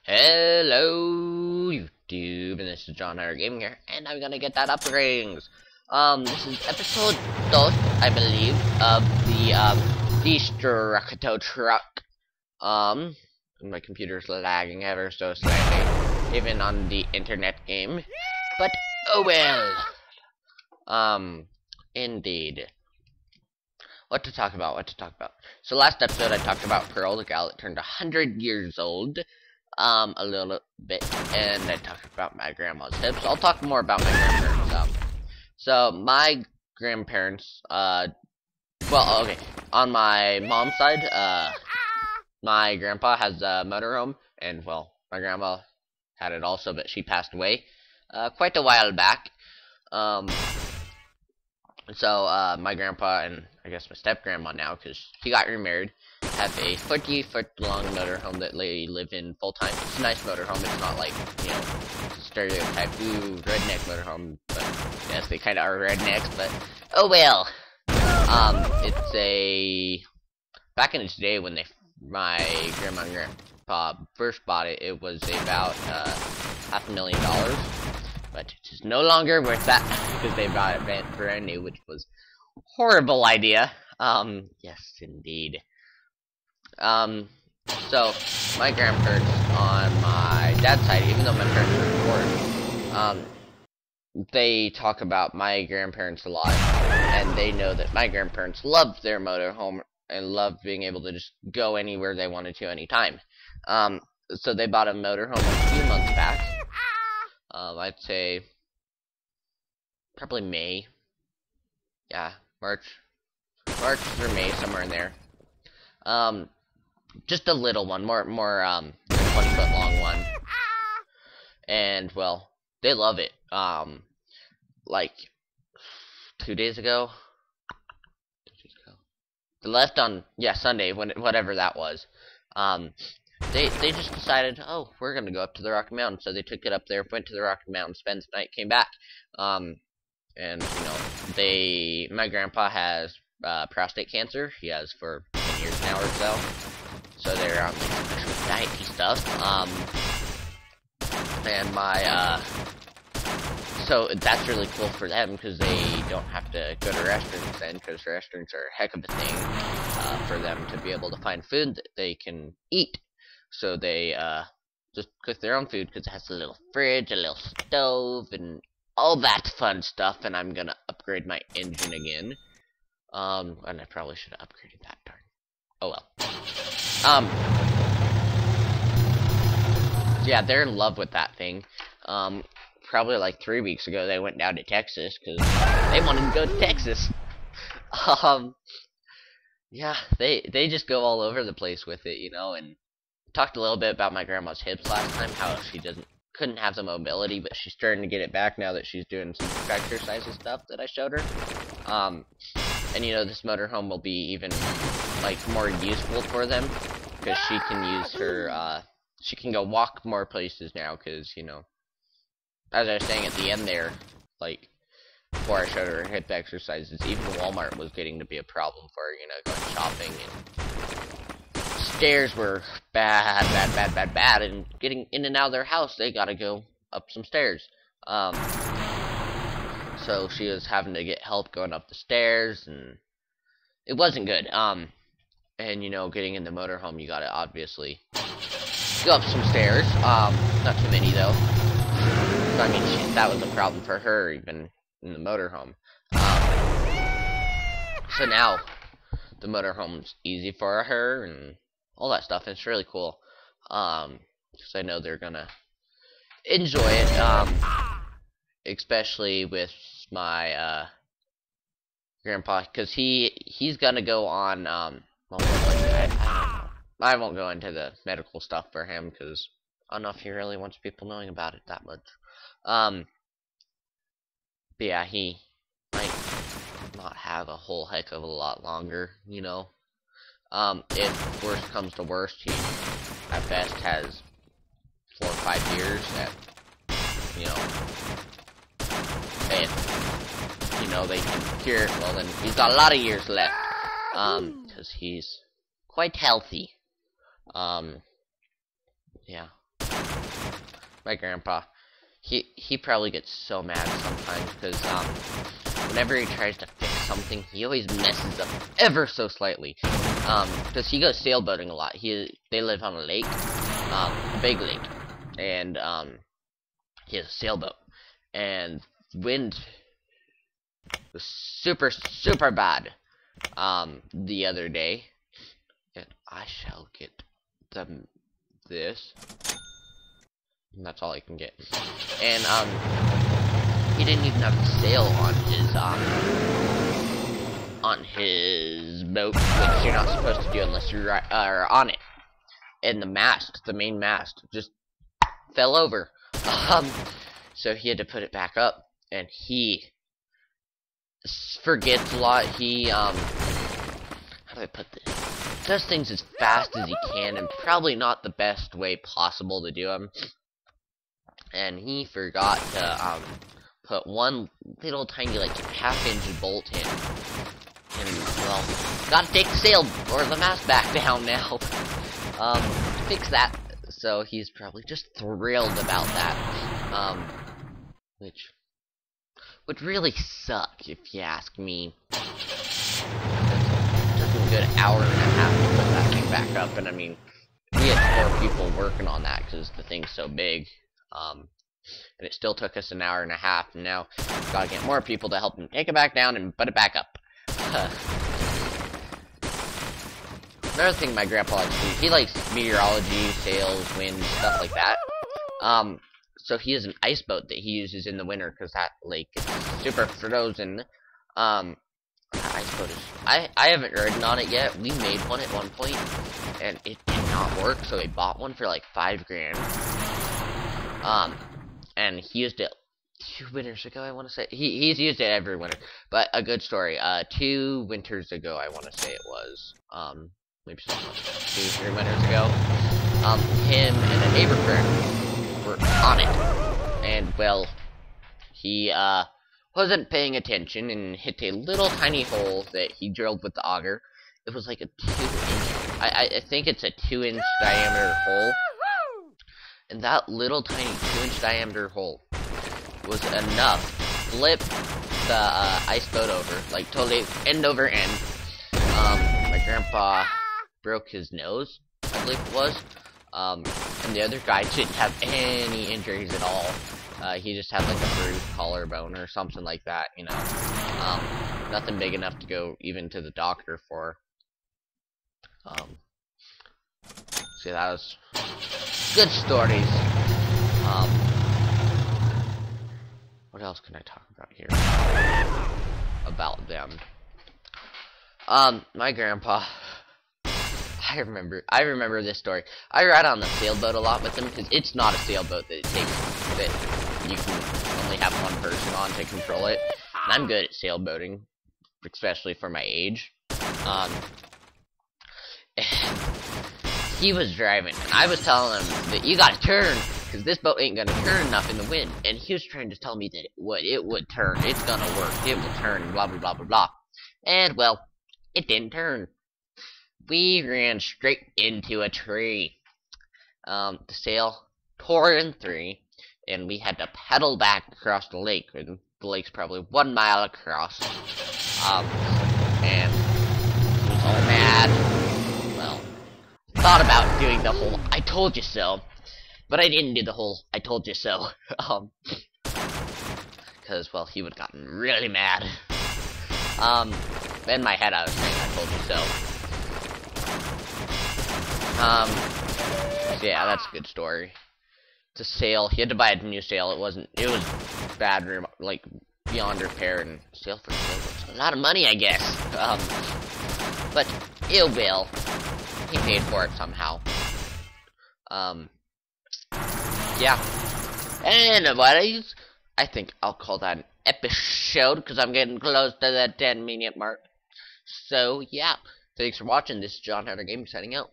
Hello, YouTube, and this is John Hunter Gaming here, and I'm gonna get that upgrades. This is episode 2, I believe, of the, Destructo Truck. My computer's lagging ever so slightly, even on the internet game, but oh well. Indeed. What to talk about? So last episode I talked about Pearl, the gal that turned 100 years old. A little bit, and I talked about my grandma's hips. I'll talk more about my grandparents. So my grandparents, well, okay, on my mom's side, my grandpa has a motorhome, and well, my grandma had it also, but she passed away, quite a while back. So my grandpa and I guess my step-grandma now, because she got remarried, have a 40-foot-long motorhome that they live in full-time. It's a nice motorhome. It's not like, you know, stereotype, ooh, redneck motorhome. But yes, they kind of are rednecks, but oh well. It's a... Back in its day when my grandma and grandpa first bought it, it was about $500,000. But it is no longer worth that because they bought it brand new, which was a horrible idea. Yes, indeed. So my grandparents on my dad's side, even though my parents were divorced, they talk about my grandparents a lot, and they know that my grandparents loved their motorhome and loved being able to just go anywhere they wanted to anytime. So they bought a motorhome a few months back. I'd say probably May. Yeah, March or May, somewhere in there. Just a little one, more 20-foot long one. And well, they love it. Like 2 days ago. They left on Sunday, whatever that was. They just decided, oh, we're gonna go up to the Rocky Mountains. So they took it up there, went to the Rocky Mountains, spent the night, came back. And you know, my grandpa has prostate cancer. He has for 10 years now or so. So they're on like special diety stuff. And my so that's really cool for them because they don't have to go to restaurants then, because restaurants are a heck of a thing for them to be able to find food that they can eat. So they just cook their own food because it has a little fridge, a little stove, and all that fun stuff. And I'm gonna upgrade my engine again. And I probably should have upgraded that darn. Oh well. Yeah, they're in love with that thing. Probably like 3 weeks ago they went down to Texas because they wanted to go to Texas. Yeah, they just go all over the place with it, you know. And talked a little bit about my grandma's hips last time, how she couldn't have the mobility, but she's starting to get it back now that she's doing some exercises stuff that I showed her. And you know, this motorhome will be even like more useful for them because she can use her she can go walk more places now because, you know, as I was saying at the end there, like before I showed her hip exercises, even Walmart was getting to be a problem for her, you know, going shopping, and stairs were bad, and getting in and out of their house, they gotta go up some stairs. So she was having to get help going up the stairs, and it wasn't good. And you know, getting in the motorhome, you gotta obviously go up some stairs. Not too many though. I mean, that was a problem for her even in the motorhome. So now the motorhome's easy for her and all that stuff. And it's really cool. Because I know they're gonna enjoy it. Especially with my grandpa, because he's gonna go on well, I don't know. I won't go into the medical stuff for him because I don't know if he really wants people knowing about it that much. But yeah, he might not have a whole heck of a lot longer, you know. If worst comes to worst, he at best has 4 or 5 years that, you know, if, you know, they can cure it, well then he's got a lot of years left, because he's quite healthy. Yeah. my grandpa, he probably gets so mad sometimes because whenever he tries to fix something, he always messes up ever so slightly. Because he goes sailboating a lot. They live on a lake, a big lake, and he has a sailboat, and wind was super bad the other day, and I shall get them this. And that's all I can get. And he didn't even have a sail on his boat, which you're not supposed to do unless you're on it. And the main mast, just fell over. So he had to put it back up, and he forgets a lot. He how do I put this? Does things as fast as he can, and probably not the best way possible to do them. And he forgot to put one little tiny like half-inch bolt in, and well, gotta take the sail or the mast back down now. Fix that. So he's probably just thrilled about that, which would really suck if you ask me. It took him a good hour and a half to put that thing back up, and I mean, we had 4 people working on that because the thing's so big. And it still took us an hour and a half, and now gotta get more people to help him take it back down and put it back up. Another thing my grandpa likes to do, he likes meteorology, sails, wind, stuff like that. So he has an ice boat that he uses in the winter because that lake is super frozen. Ice boat is, I haven't ridden on it yet. We made one at one point, and it did not work, so we bought one for like $5 grand. And he used it 2 winters ago, I want to say. He's used it every winter. But a good story. 2 winters ago, I want to say it was. Maybe 2, 3 winters ago. Him and a neighbor friend were on it. And, well, he, wasn't paying attention and hit a little tiny hole that he drilled with the auger. It was like a 2-inch, I think it's a 2-inch diameter hole. And that little tiny 2-inch diameter hole was enough to flip the ice boat over, like totally end over end. My grandpa broke his nose, I believe it was. And the other guy didn't have any injuries at all. He just had like a bruised collarbone or something like that, you know. Nothing big enough to go even to the doctor for. See, that was good stories. What else can I talk about here? About them. My grandpa. I remember this story. I ride on the sailboat a lot with him because it's not a sailboat that you can only have one person on to control it. And I'm good at sailboating, especially for my age. He was driving, and I was telling him that you gotta turn, because this boat ain't gonna turn enough in the wind. And he was trying to tell me that it would turn, it's gonna work, it will turn, blah blah blah blah blah. And well, it didn't turn. We ran straight into a tree. The sail tore in 3, and we had to pedal back across the lake. The lake's probably 1 mile across. And he was all mad. Well, thought about doing the whole "I told you so," but I didn't do the whole "I told you so." Because well, he would have gotten really mad. In my head, I was saying "I told you so." So yeah, that's a good story. To sail, he had to buy a new sail. It was bad, like beyond repair, and sail for sail was a lot of money, I guess. But it will. He paid for it somehow. Yeah. Anyways, I think I'll call that an episode because I'm getting close to that 10-minute mark. So yeah, thanks for watching. This is John Hunter Gaming signing out.